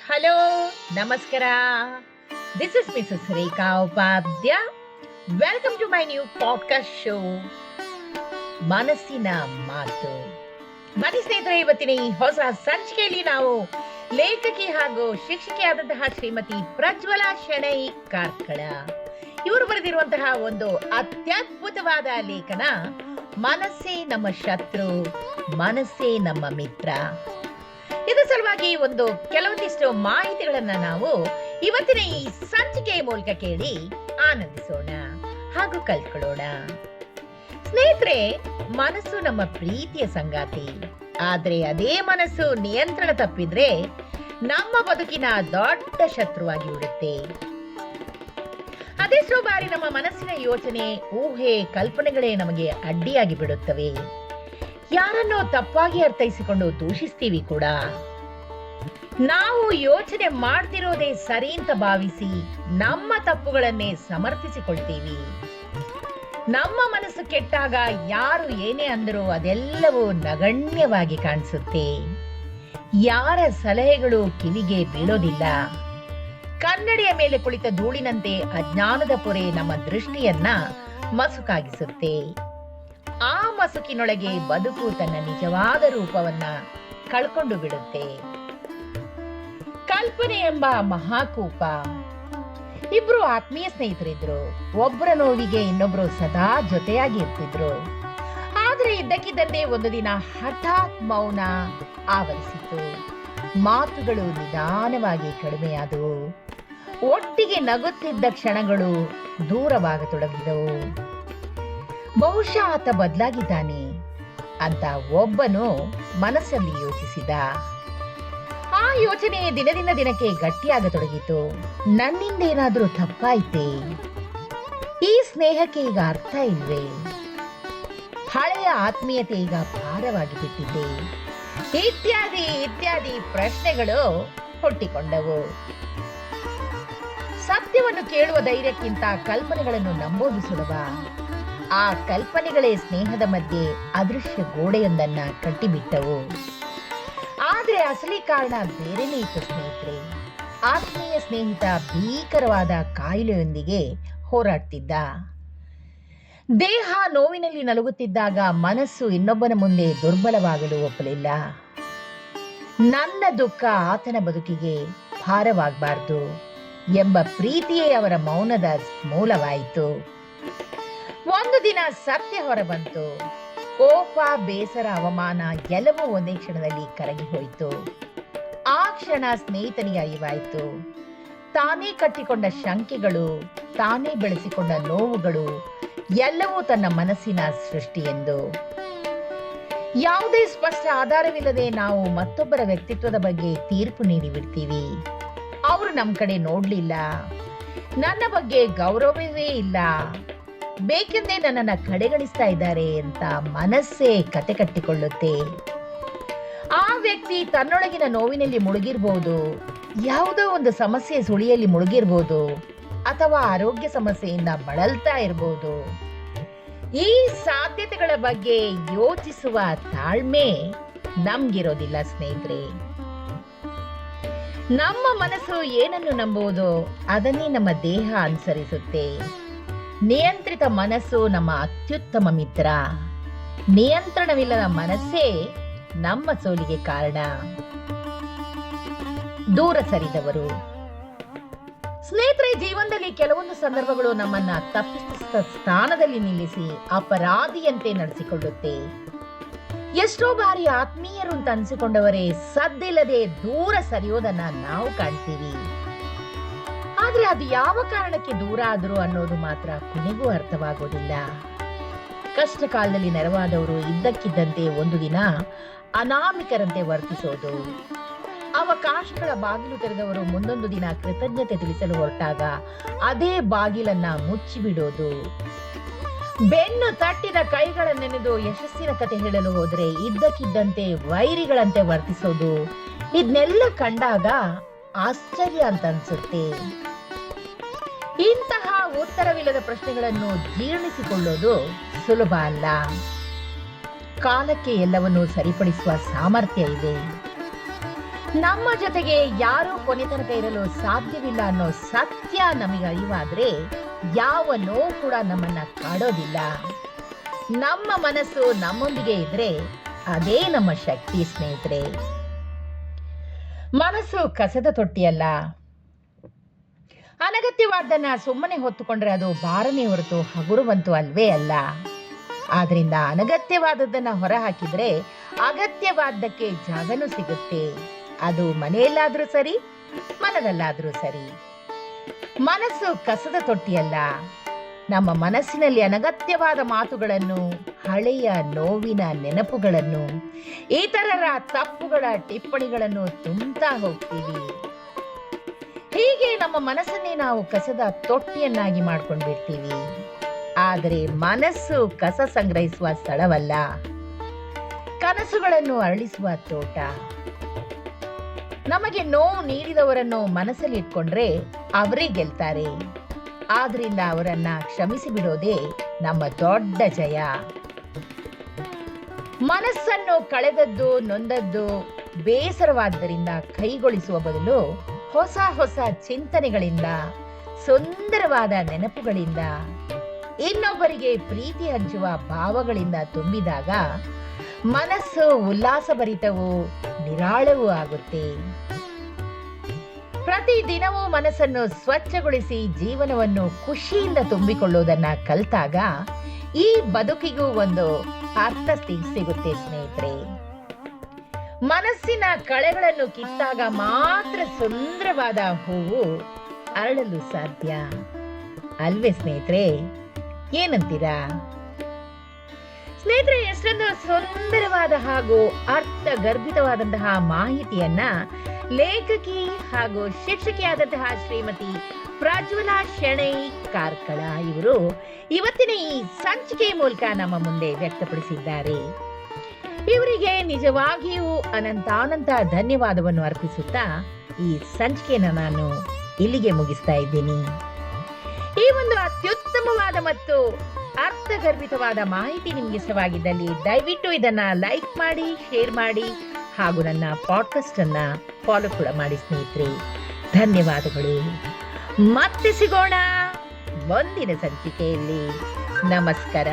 Hello, ನಮಸ್ಕಾರ. This is Mrs Rekha Upadhya. Welcome to my new podcast show ಮನಸ್ಸಿನ ಮಾತು. ಬನ್ನಿ ಸ್ನೇಹಿತರೆ, ಇವತ್ತಿನ ಈ ಹೊಸ ಸಂಚಿಕೆಯಲ್ಲಿ ನಾವು ಲೇಖಕಿ ಹಾಗೂ ಶಿಕ್ಷಕಿಯಾದಂತಹ ಶ್ರೀಮತಿ ಪ್ರಜ್ವಲಾ ಶೆಣೈ ಕಾರ್ಕಳ ಇವರು ಬರೆದಿರುವಂತಹ ಒಂದು ಅತ್ಯದ್ಭುತವಾದ ಲೇಖನ, ಮನಸ್ಸೇ ನಮ್ಮ ಶತ್ರು, ಮನಸ್ಸೇ ನಮ್ಮ ಮಿತ್ರ. ಇದರ ಸಲುವಾಗಿ ಕೆಲವೊಂದಿಷ್ಟು ಮಾಹಿತಿಗಳನ್ನ ನಾವು ಇವತ್ತಿನ ಈ ಸಂಚಿಕೆಯ ಮೂಲಕ ಕೇಳಿ ಆನಂದಿಸೋಣ ಹಾಗೂ ಕಲ್ತ್ಕೊಳ್ಳೋಣ. ಸ್ನೇಹಿತರೆ, ಮನಸ್ಸು ನಮ್ಮ ಪ್ರೀತಿಯ ಸಂಗಾತಿ. ಆದ್ರೆ ಅದೇ ಮನಸ್ಸು ನಿಯಂತ್ರಣ ತಪ್ಪಿದ್ರೆ ನಮ್ಮ ಬದುಕಿನ ದೊಡ್ಡ ಶತ್ರುವಾಗಿ ಬಿಡುತ್ತೆ. ಅದೆಷ್ಟೋ ಬಾರಿ ನಮ್ಮ ಮನಸ್ಸಿನ ಯೋಚನೆ, ಊಹೆ, ಕಲ್ಪನೆಗಳೇ ನಮಗೆ ಅಡ್ಡಿಯಾಗಿ ಬಿಡುತ್ತವೆ. ಯಾರನ್ನೋ ತಪ್ಪಾಗಿ ಅರ್ಥೈಸಿಕೊಂಡು ದೂಷಿಸ್ತೀವಿ ಕೂಡ. ನಾವು ಯೋಚನೆ ಮಾಡ್ತಿರೋದೇ ಸರಿ ಅಂತ ಭಾವಿಸಿ ನಮ್ಮ ತಪ್ಪುಗಳನ್ನೇ ಸಮರ್ಥಿಸಿಕೊಳ್ತೀವಿ. ನಮ್ಮ ಮನಸ್ಸು ಕೆಟ್ಟಾಗ ಯಾರು ಏನೇ ಅಂದರೂ ಅದೆಲ್ಲವೂ ನಗಣ್ಯವಾಗಿ ಕಾಣಿಸುತ್ತೆ. ಯಾರ ಸಲಹೆಗಳು ಕಿವಿಗೆ ಬೀಳೋದಿಲ್ಲ. ಕನ್ನಡಿಯ ಮೇಲೆ ಕುಳಿತ ಧೂಳಿನಂತೆ ಅಜ್ಞಾನದ ಪೊರೆ ನಮ್ಮ ದೃಷ್ಟಿಯನ್ನ ಮಸುಕಾಗಿಸುತ್ತೆ. ಆ ಮಸುಕಿನೊಳಗೆ ಬದುಕು ತನ್ನ ನಿಜವಾದ ರೂಪವನ್ನ ಕಳ್ಕೊಂಡು ಬಿಡುತ್ತೆ. ಕಲ್ಪನೆ ಎಂಬ ಮಹಾಕೂಪ. ಇಬ್ರು ಆತ್ಮೀಯ ಸ್ನೇಹಿತರಿದ್ರು. ಒಬ್ಬರ ನೋವಿಗೆ ಇನ್ನೊಬ್ರು ಸದಾ ಜೊತೆಯಾಗಿ ಇರ್ತಿದ್ರು. ಆದ್ರೆ ಇದ್ದಕ್ಕಿದ್ದಂತೆ ಒಂದು ದಿನ ಹಠಾತ್ ಮೌನ ಆವರಿಸಿತು. ಮಾತುಗಳು ನಿಧಾನವಾಗಿ ಕಡಿಮೆಯಾದವು. ಒಟ್ಟಿಗೆ ನಗುತ್ತಿದ್ದ ಕ್ಷಣಗಳು ದೂರವಾಗತೊಡಗಿದವು. ಬಹುಶಃ ಆತ ಬದಲಾಗಿದ್ದಾನೆ ಅಂತ ಒಬ್ಬನು ಮನಸ್ಸಲ್ಲಿ ಯೋಚಿಸಿದ. ಆ ಯೋಚನೆ ದಿನದಿಂದ ದಿನಕ್ಕೆ ಗಟ್ಟಿಯಾಗತೊಡಗಿತು. ನನ್ನಿಂದ ಏನಾದ್ರೂ ತಪ್ಪಾಯ್ತೆ? ಈ ಸ್ನೇಹಕ್ಕೆ ಈಗ ಅರ್ಥ ಇಲ್ವೇ? ಹಳೆಯ ಆತ್ಮೀಯತೆ ಈಗ ಭಾರವಾಗಿ ಬಿಟ್ಟಿದೆ. ಇತ್ಯಾದಿ ಇತ್ಯಾದಿ ಪ್ರಶ್ನೆಗಳು ಹುಟ್ಟಿಕೊಂಡವು. ಸತ್ಯವನ್ನು ಕೇಳುವ ಧೈರ್ಯಕ್ಕಿಂತ ಕಲ್ಪನೆಗಳನ್ನು ನಂಬೋದು ಸುಲಭ. ಆ ಕಲ್ಪನೆಗಳೇ ಸ್ನೇಹದ ಮಧ್ಯೆ ಅದೃಶ್ಯ ಗೋಡೆಯೊಂದನ್ನ ಕಟ್ಟಿಬಿಟ್ಟವು. ಆದ್ರೆ ಅಸಲಿ ಕಾರಣ ಬೇರೆನೇ ಇತ್ತು ಸ್ನೇಹಿತರೆ. ಆತ್ಮೀಯ ಸ್ನೇಹಿತ ಭೀಕರವಾದ ಕಾಯಿಲೆಯೊಂದಿಗೆ ಹೋರಾಡ್ತಿದ್ದ. ದೇಹ ನೋವಿನಲ್ಲಿ ನಲುಗುತ್ತಿದ್ದಾಗ ಮನಸ್ಸು ಇನ್ನೊಬ್ಬನ ಮುಂದೆ ದುರ್ಬಲವಾಗಲು ಒಪ್ಪಲಿಲ್ಲ. ನನ್ನ ದುಃಖ ಆತನ ಬದುಕಿಗೆ ಭಾರವಾಗಬಾರ್ದು ಎಂಬ ಪ್ರೀತಿಯೇ ಅವರ ಮೌನದ ಮೂಲವಾಯಿತು. ಒಂದು ದಿನ ಸತ್ಯ ಹೊರಬಂತು. ಕೋಪ, ಬೇಸರ, ಅವಮಾನ ಎಲ್ಲವೂ ಒಂದೇ ಕ್ಷಣದಲ್ಲಿ ಕರಗಿ ಹೋಯಿತು. ಆ ಕ್ಷಣ ಸ್ನೇಹಿತನಿಗೆ ಅರಿವಾಯಿತು. ತಾನೇ ಕಟ್ಟಿಕೊಂಡ ಶಂಕೆಗಳು, ತಾನೇ ಬೆಳೆಸಿಕೊಂಡ ನೋವುಗಳು ಎಲ್ಲವೂ ತನ್ನ ಮನಸ್ಸಿನ ಸೃಷ್ಟಿ ಎಂದು. ಯಾವುದೇ ಸ್ಪಷ್ಟ ಆಧಾರವಿಲ್ಲದೆ ನಾವು ಮತ್ತೊಬ್ಬರ ವ್ಯಕ್ತಿತ್ವದ ಬಗ್ಗೆ ತೀರ್ಪು ನೀಡಿಬಿಡ್ತೀವಿ. ಅವರು ನಮ್ಮ ಕಡೆ ನೋಡ್ಲಿಲ್ಲ, ನನ್ನ ಬಗ್ಗೆ ಗೌರವವೇ ಇಲ್ಲ, ಬೇಕೆಂದೇ ನನ್ನನ್ನ ಕಡೆಗಣಿಸ್ತಾ ಇದ್ದಾರೆ ಅಂತ ಮನಸ್ಸೇ ಕತೆ ಕಟ್ಟಿಕೊಳ್ಳುತ್ತೆ. ಆ ವ್ಯಕ್ತಿ ತನ್ನೊಳಗಿನ ನೋವಿನಲ್ಲಿ ಮುಳುಗಿರ್ಬೋದು, ಯಾವುದೋ ಒಂದು ಸಮಸ್ಯೆ ಸುಳಿಯಲ್ಲಿ ಮುಳುಗಿರ್ಬೋದು, ಅಥವಾ ಆರೋಗ್ಯ ಸಮಸ್ಯೆಯಿಂದ ಬಳಲ್ತಾ ಇರಬಹುದು. ಈ ಸಾಧ್ಯತೆಗಳ ಬಗ್ಗೆ ಯೋಚಿಸುವ ತಾಳ್ಮೆ ನಮ್ಗಿರೋದಿಲ್ಲ ಸ್ನೇಹಿತರೆ. ನಮ್ಮ ಮನಸ್ಸು ಏನನ್ನು ನಂಬುವುದೋ ಅದನ್ನೇ ನಮ್ಮ ದೇಹ ಅನುಸರಿಸುತ್ತೆ. ನಿಯಂತ್ರಿತ ಮನಸ್ಸು ನಮ್ಮ ಅತ್ಯುತ್ತಮ ಮಿತ್ರ. ನಿಯಂತ್ರಣವಿಲ್ಲದ ಮನಸ್ಸೇ ನಮ್ಮ ಸೋಲಿಗೆ ಕಾರಣ. ದೂರ ಸರಿದವರು. ಸ್ನೇಹಿತರೆ, ಜೀವನದಲ್ಲಿ ಕೆಲವೊಂದು ಸಂದರ್ಭಗಳು ನಮ್ಮನ್ನ ತಪ್ಪಿಸಿದ ಸ್ಥಾನದಲ್ಲಿ ನಿಲ್ಲಿಸಿ ಅಪರಾಧಿಯಂತೆ ನಡೆಸಿಕೊಳ್ಳುತ್ತೆ. ಎಷ್ಟೋ ಬಾರಿ ಆತ್ಮೀಯರು ಅಂತ ಅನಿಸಿಕೊಂಡವರೇ ಸದ್ದಿಲ್ಲದೆ ದೂರ ಸರಿಯೋದನ್ನ ನಾವು ಕಾಣ್ತೀವಿ. ಆದ್ರೆ ಅದು ಯಾವ ಕಾರಣಕ್ಕೆ ದೂರ ಆದ್ರು ಅನ್ನೋದು ಮಾತ್ರ ಕೊನೆಗೂ ಅರ್ಥವಾಗೋದಿಲ್ಲ. ಕಷ್ಟ ಕಾಲದಲ್ಲಿ ನೆರವಾದವರು ಇದ್ದಕ್ಕಿದ್ದಂತೆ ಒಂದು ದಿನ ಅನಾಮಿಕರಂತೆ ವರ್ತಿಸೋದು. ಅವಕಾಶಗಳ ಬಾಗಿಲು ತೆರೆದವರು ಮುಂದೊಂದು ದಿನ ಕೃತಜ್ಞತೆ ತಿಳಿಸಲು ಹೊರಟಾಗ ಅದೇ ಬಾಗಿಲನ್ನ ಮುಚ್ಚಿಬಿಡೋದು. ಬೆನ್ನು ತಟ್ಟಿದ ಕೈಗಳ ನೆನೆದು ಯಶಸ್ಸಿನ ಕತೆ ಹೇಳಲು ಹೋದ್ರೆ ಇದ್ದಕ್ಕಿದ್ದಂತೆ ವೈರಿಗಳಂತೆ ವರ್ತಿಸೋದು. ಇದನ್ನೆಲ್ಲ ಕಂಡಾಗ ಆಶ್ಚರ್ಯ ಅಂತ ಅನ್ಸುತ್ತೆ. ಇಂತಹ ಉತ್ತರವಿಲ್ಲದ ಪ್ರಶ್ನೆಗಳನ್ನು ಜೀರ್ಣಿಸಿಕೊಳ್ಳೋದು ಸುಲಭ ಅಲ್ಲ. ಕಾಲಕ್ಕೆ ಎಲ್ಲವನ್ನೂ ಸರಿಪಡಿಸುವ ಸಾಮರ್ಥ್ಯ ಇದೆ. ನಮ್ಮ ಜೊತೆಗೆ ಯಾರೂ ಕೊನೆ ತನಕ ಇರಲು ಸಾಧ್ಯವಿಲ್ಲ ಅನ್ನೋ ಸತ್ಯ ನಮಗೆ ಅರಿವಾದ್ರೆ ಯಾವ ನೋವು ಕೂಡ ನಮ್ಮನ್ನ ಕಾಡೋದಿಲ್ಲ. ನಮ್ಮ ಮನಸ್ಸು ನಮ್ಮೊಂದಿಗೆ ಇದ್ರೆ ಅದೇ ನಮ್ಮ ಶಕ್ತಿ ಸ್ನೇಹಿತರೆ. ಮನಸ್ಸು ಕಸದ ತೊಟ್ಟಿಯಲ್ಲ. ಅನಗತ್ಯವಾದ್ದನ್ನ ಸುಮ್ಮನೆ ಹೊತ್ತುಕೊಂಡ್ರೆ ಅದು ಭಾರನೇ ಹೊರತು ಹಗುರವಂತೂ ಅಲ್ವೇ ಅಲ್ಲ. ಆದ್ರಿಂದ ಅನಗತ್ಯವಾದದ್ದನ್ನ ಹೊರಹಾಕಿದ್ರೆ ಅಗತ್ಯವಾದ್ದಕ್ಕೆ ಜಾಗನೂ ಸಿಗುತ್ತೆ. ಅದು ಮನೆಯಲ್ಲಾದ್ರೂ ಸರಿ, ಮನದಲ್ಲಾದ್ರೂ ಸರಿ. ಮನಸ್ಸು ಕಸದ ತೊಟ್ಟಿಯಲ್ಲ. ನಮ್ಮ ಮನಸ್ಸಿನಲ್ಲಿ ಅನಗತ್ಯವಾದ ಮಾತುಗಳನ್ನು, ಹಳೆಯ ನೋವಿನ ನೆನಪುಗಳನ್ನು, ಇತರರ ತಪ್ಪುಗಳ ಟಿಪ್ಪಣಿಗಳನ್ನು ತುಂಬ್ತಾ ಹೋಗ್ತೀವಿ. ಹೀಗೆ ನಮ್ಮ ಮನಸ್ಸನ್ನೇ ನಾವು ಕಸದ ತೊಟ್ಟಿಯನ್ನಾಗಿ ಮಾಡ್ಕೊಂಡ್ಬಿಡ್ತೀವಿ. ಆದರೆ ಮನಸ್ಸು ಕಸ ಸಂಗ್ರಹಿಸುವ ಸ್ಥಳವಲ್ಲ, ಕನಸುಗಳನ್ನು ಅರಳಿಸುವ ತೋಟ. ನಮಗೆ ನೋವು ನೀಡಿದವರನ್ನು ಮನಸ್ಸಲ್ಲಿ ಇಟ್ಕೊಂಡ್ರೆ ಅವರೇ ಗೆಲ್ತಾರೆ. ಆದ್ರಿಂದ ಅವರನ್ನ ಕ್ಷಮಿಸಿ ಬಿಡೋದೇ ನಮ್ಮ ದೊಡ್ಡ ಜಯ. ಮನಸ್ಸನ್ನು ಕಳೆದದ್ದು, ನೊಂದದ್ದು, ಬೇಸರವಾದ್ದರಿಂದ ಕೈಗೊಳಿಸುವ ಬದಲು ಹೊಸ ಹೊಸ ಚಿಂತನೆಗಳಿಂದ, ಸುಂದರವಾದ ನೆನಪುಗಳಿಂದ, ಇನ್ನೊಬ್ಬರಿಗೆ ಪ್ರೀತಿ ಹಂಚುವ ಭಾವಗಳಿಂದ ತುಂಬಿದಾಗ ಮನಸ್ಸು ಉಲ್ಲಾಸಭರಿತವೂ ನಿರಾಳವೂ ಆಗುತ್ತೆ. ಪ್ರತಿದಿನವೂ ಮನಸ್ಸನ್ನು ಸ್ವಚ್ಛಗೊಳಿಸಿ ಜೀವನವನ್ನು ಖುಷಿಯಿಂದ ತುಂಬಿಕೊಳ್ಳುವುದನ್ನ ಕಲಿತಾಗ ಈ ಬದುಕಿಗೂ ಒಂದು ಅರ್ಥ ಸಿಗುತ್ತೆ ಸ್ನೇಹಿತರೆ. ಮನಸ್ಸಿನ ಕಳೆಗಳನ್ನು ಕಿತ್ತಾಗ ಮಾತ್ರ ಸುಂದರವಾದ ಹೂವು ಅರಳಲು ಸಾಧ್ಯ ಅಲ್ವೇ ಸ್ನೇಹಿತರೆ? ಏನಂತೀರಾ ಸ್ನೇಹಿತರೆ? ಎಷ್ಟೊಂದು ಸುಂದರವಾದ ಹಾಗೂ ಅರ್ಥ ಗರ್ಭಿತವಾದಂತಹ ಮಾಹಿತಿಯನ್ನ ಲೇಖಕಿ ಹಾಗೂ ಶಿಕ್ಷಕಿಯಾದಂತಹ ಶ್ರೀಮತಿ ಪ್ರಜ್ವಲಾ ಶೆಣೈ ಕಾರ್ಕಳ ಇವರು ಇವತ್ತಿನ ಈ ಸಂಚಿಕೆ ಮೂಲಕ ನಮ್ಮ ಮುಂದೆ ವ್ಯಕ್ತಪಡಿಸಿದ್ದಾರೆ. ಇವರಿಗೆ ನಿಜವಾಗಿಯೂ ಅನಂತಾನಂತ ಧನ್ಯವಾದವನ್ನು ಅರ್ಪಿಸುತ್ತಾ ಈ ಸಂಚಿಕೆಯನ್ನು ನಾನು ಇಲ್ಲಿಗೆ ಮುಗಿಸ್ತಾ ಇದ್ದೀನಿ. ಈ ಒಂದು ಅತ್ಯುತ್ತಮವಾದ ಮತ್ತು ಅರ್ಥಗರ್ಭಿತವಾದ ಮಾಹಿತಿ ನಿಮ್ಗೆ ಇಷ್ಟವಾಗಿದ್ದಲ್ಲಿ ದಯವಿಟ್ಟು ಇದನ್ನ ಲೈಕ್ ಮಾಡಿ, ಶೇರ್ ಮಾಡಿ ಹಾಗೂ ನನ್ನ ಪಾಡ್ಕಾಸ್ಟ್ ಅನ್ನ ಫಾಲೋ ಕೂಡ ಮಾಡಿ ಸ್ನೇಹಿತರೆ. ಧನ್ಯವಾದಗಳು. ಮತ್ತೆ ಸಿಗೋಣ ಮುಂದಿನ ಸಂಚಿಕೆಯಲ್ಲಿ. ನಮಸ್ಕಾರ.